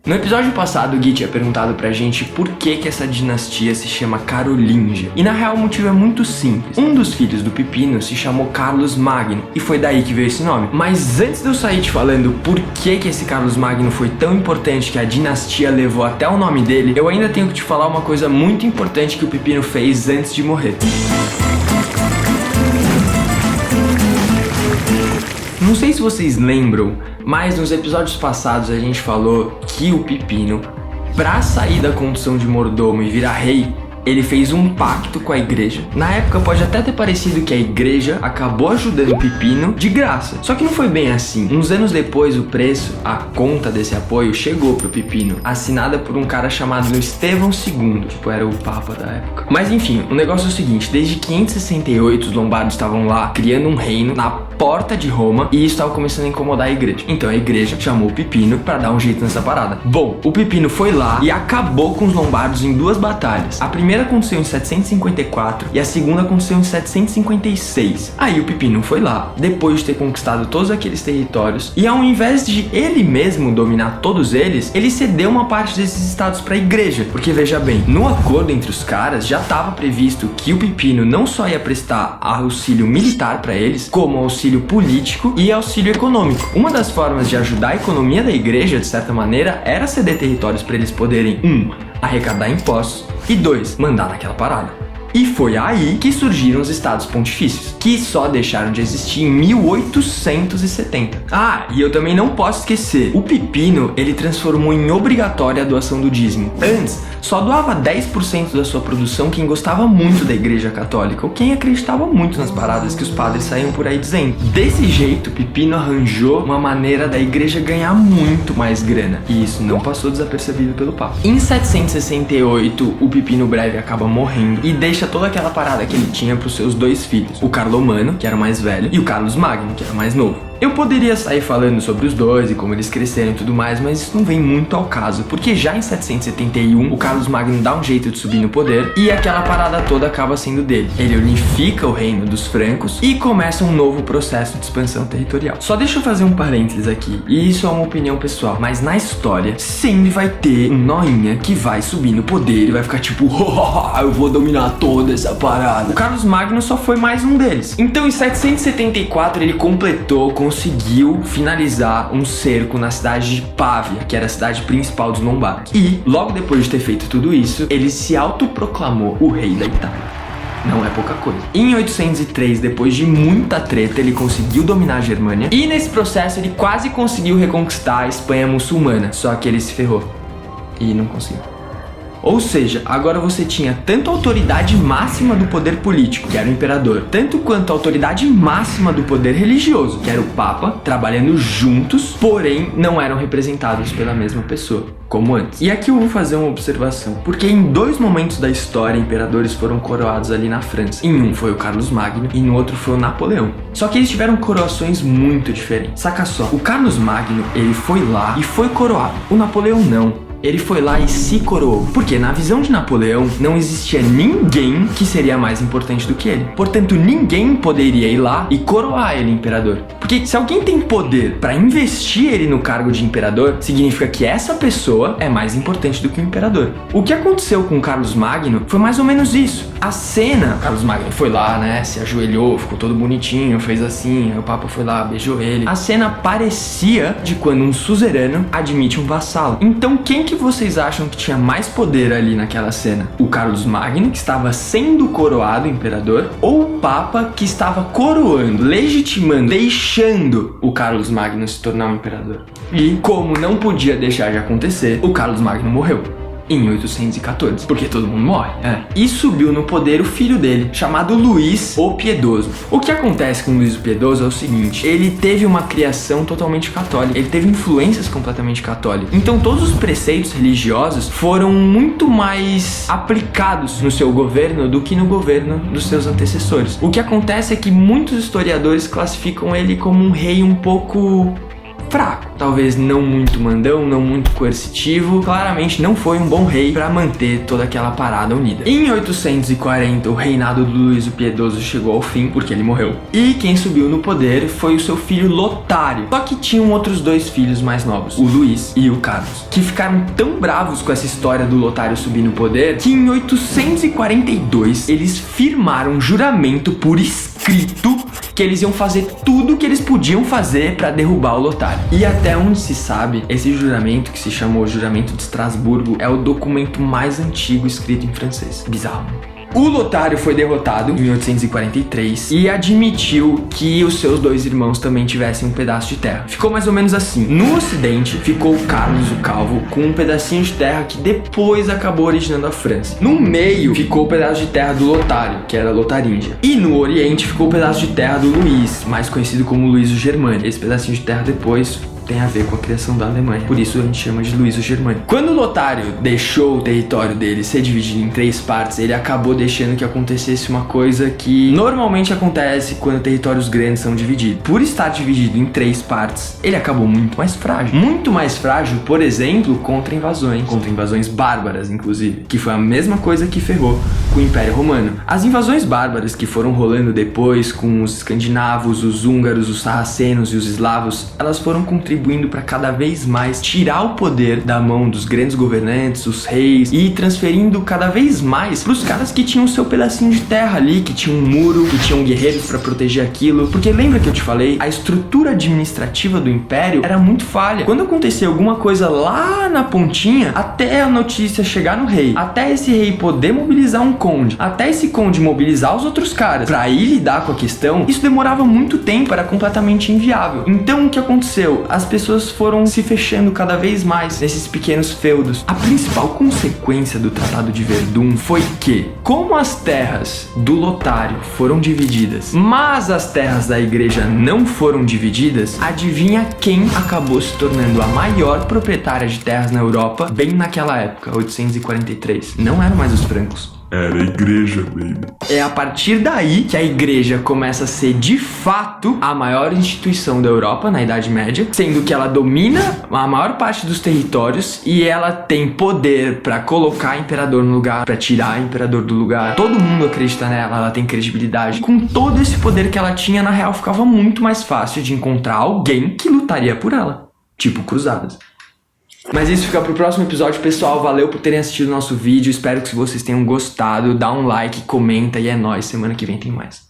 No episódio passado, o Gui tinha perguntado pra gente por que essa dinastia se chama Carolíngia. E na real o motivo é muito simples. Um dos filhos do Pipino se chamou Carlos Magno, e foi daí que veio esse nome. Mas antes de eu sair te falando por que esse Carlos Magno foi tão importante que a dinastia levou até o nome dele, eu ainda tenho que te falar uma coisa muito importante que o Pipino fez antes de morrer. Não sei se vocês lembram, mas nos episódios passados a gente falou que o Pipino, pra sair da condição de mordomo e virar rei, ele fez um pacto com a igreja. Na época pode até ter parecido que a igreja acabou ajudando o Pipino de graça. Só que não foi bem assim. Uns anos depois o preço, a conta desse apoio chegou pro Pipino, assinada por um cara chamado Estevão II, tipo era o papa da época. Mas enfim, o negócio é o seguinte, desde 568 os lombardos estavam lá criando um reino na porta de Roma e isso estava começando a incomodar a igreja. Então a igreja chamou o Pipino para dar um jeito nessa parada. Bom, o Pipino foi lá e acabou com os lombardos em duas batalhas. A primeira aconteceu em 754 e a segunda aconteceu em 756. Aí o Pipino foi lá, depois de ter conquistado todos aqueles territórios, e ao invés de ele mesmo dominar todos eles, ele cedeu uma parte desses estados para a igreja. Porque veja bem, no acordo entre os caras já estava previsto que o Pipino não só ia prestar auxílio militar para eles, como auxílio político e auxílio econômico. Uma das formas de ajudar a economia da igreja, de certa maneira, era ceder territórios para eles poderem arrecadar impostos e 2, mandar naquela parada. E foi aí que surgiram os estados pontifícios, que só deixaram de existir em 1870. Ah, e eu também não posso esquecer, o Pipino, ele transformou em obrigatória a doação do dízimo. Antes, só doava 10% da sua produção quem gostava muito da igreja católica, ou quem acreditava muito nas paradas que os padres saíam por aí dizendo. Desse jeito, Pipino arranjou uma maneira da igreja ganhar muito mais grana, e isso não passou desapercebido pelo Papa. Em 768, o Pipino Breve acaba morrendo e deixa toda aquela parada que ele tinha para os seus dois filhos, o Carlomano, que era o mais velho, e o Carlos Magno, que era o mais novo. Eu poderia sair falando sobre os dois e como eles cresceram e tudo mais, mas isso não vem muito ao caso, porque já em 771 o Carlos Magno dá um jeito de subir no poder e aquela parada toda acaba sendo dele. Ele unifica o reino dos francos e começa um novo processo de expansão territorial. Só deixa eu fazer um parênteses aqui, e isso é uma opinião pessoal, mas na história sempre vai ter um noinha que vai subir no poder e vai ficar tipo, eu vou dominar toda essa parada. O Carlos Magno só foi mais um deles. Então em 774 ele conseguiu finalizar um cerco na cidade de Pávia, que era a cidade principal dos lombardos. E, logo depois de ter feito tudo isso, ele se autoproclamou o rei da Itália. Não é pouca coisa. Em 803, depois de muita treta, ele conseguiu dominar a Germânia. E nesse processo ele quase conseguiu reconquistar a Espanha muçulmana. Só que ele se ferrou. E não conseguiu. Ou seja, agora você tinha tanto a autoridade máxima do poder político, que era o imperador, tanto quanto a autoridade máxima do poder religioso, que era o Papa, trabalhando juntos, porém não eram representados pela mesma pessoa, como antes. E aqui eu vou fazer uma observação, porque em dois momentos da história, imperadores foram coroados ali na França. Em um foi o Carlos Magno e no outro foi o Napoleão. Só que eles tiveram coroações muito diferentes. Saca só, o Carlos Magno, ele foi lá e foi coroado. O Napoleão não. Ele foi lá e se coroou. Porque na visão de Napoleão, não existia ninguém que seria mais importante do que ele. Portanto, ninguém poderia ir lá e coroar ele imperador. Porque se alguém tem poder para investir ele no cargo de imperador, significa que essa pessoa é mais importante do que o imperador. O que aconteceu com Carlos Magno foi mais ou menos isso. A cena, Carlos Magno foi lá, né, se ajoelhou, ficou todo bonitinho, fez assim, o Papa foi lá, beijou ele. A cena parecia de quando um suzerano admite um vassalo. Então quem que vocês acham que tinha mais poder ali naquela cena? O Carlos Magno, que estava sendo coroado imperador, ou o Papa, que estava coroando, legitimando, deixando o Carlos Magno se tornar um imperador? E, como não podia deixar de acontecer, o Carlos Magno morreu. Em 814, porque todo mundo morre, E subiu no poder o filho dele, chamado Luís o Piedoso. O que acontece com Luís o Piedoso é o seguinte, ele teve uma criação totalmente católica, ele teve influências completamente católicas. Então todos os preceitos religiosos foram muito mais aplicados no seu governo do que no governo dos seus antecessores. O que acontece é que muitos historiadores classificam ele como um rei um pouco fraco. Talvez não muito mandão, não muito coercitivo. Claramente não foi um bom rei para manter toda aquela parada unida. Em 840, o reinado do Luís o Piedoso chegou ao fim, porque ele morreu. E quem subiu no poder foi o seu filho Lotário. Só que tinham outros dois filhos mais novos, o Luís e o Carlos, que ficaram tão bravos com essa história do Lotário subir no poder, que em 842 eles firmaram um juramento por escrito que eles iam fazer tudo o que eles podiam fazer para derrubar o Lotário. E até onde se sabe, esse juramento, que se chamou Juramento de Estrasburgo, é o documento mais antigo escrito em francês. Bizarro. O Lotário foi derrotado em 1843 e admitiu que os seus dois irmãos também tivessem um pedaço de terra. Ficou mais ou menos assim. No ocidente ficou o Carlos o Calvo com um pedacinho de terra que depois acabou originando a França. No meio ficou o pedaço de terra do Lotário, que era a Lotaríndia. E no oriente ficou o pedaço de terra do Luís, mais conhecido como Luís o Germânico. Esse pedacinho de terra depois tem a ver com a criação da Alemanha. Por isso a gente chama de Luís o Germânico. Quando o Lotário deixou o território dele ser dividido em 3 partes, ele acabou deixando que acontecesse uma coisa que normalmente acontece quando territórios grandes são divididos. Por estar dividido em 3 partes, ele acabou muito mais frágil. Muito mais frágil, por exemplo, contra invasões bárbaras, inclusive, que foi a mesma coisa que ferrou com o Império Romano. As invasões bárbaras que foram rolando depois com os escandinavos, os húngaros, os sarracenos e os eslavos, elas foram contribuindo para cada vez mais tirar o poder da mão dos grandes governantes, os reis, e transferindo cada vez mais para os caras que tinham o seu pedacinho de terra ali, que tinham um muro, que tinham guerreiros para proteger aquilo. Porque lembra que eu te falei? A estrutura administrativa do império era muito falha. Quando acontecia alguma coisa lá na pontinha, até a notícia chegar no rei, até esse rei poder mobilizar um conde, até esse conde mobilizar os outros caras para ir lidar com a questão, isso demorava muito tempo, era completamente inviável. Então o que aconteceu? As pessoas foram se fechando cada vez mais nesses pequenos feudos. A principal consequência do Tratado de Verdun foi que, como as terras do Lotário foram divididas, mas as terras da igreja não foram divididas, adivinha quem acabou se tornando a maior proprietária de terras na Europa bem naquela época, 843? Não eram mais os francos. Era a igreja, baby. É a partir daí que a igreja começa a ser de fato a maior instituição da Europa na Idade Média, sendo que ela domina a maior parte dos territórios e ela tem poder pra colocar imperador no lugar, pra tirar imperador do lugar. Todo mundo acredita nela, ela tem credibilidade. Com todo esse poder que ela tinha, na real ficava muito mais fácil de encontrar alguém que lutaria por ela, tipo cruzadas. Mas isso fica pro próximo episódio, pessoal. Valeu por terem assistido o nosso vídeo. Espero que vocês tenham gostado. Dá um like, comenta e é nóis. Semana que vem tem mais.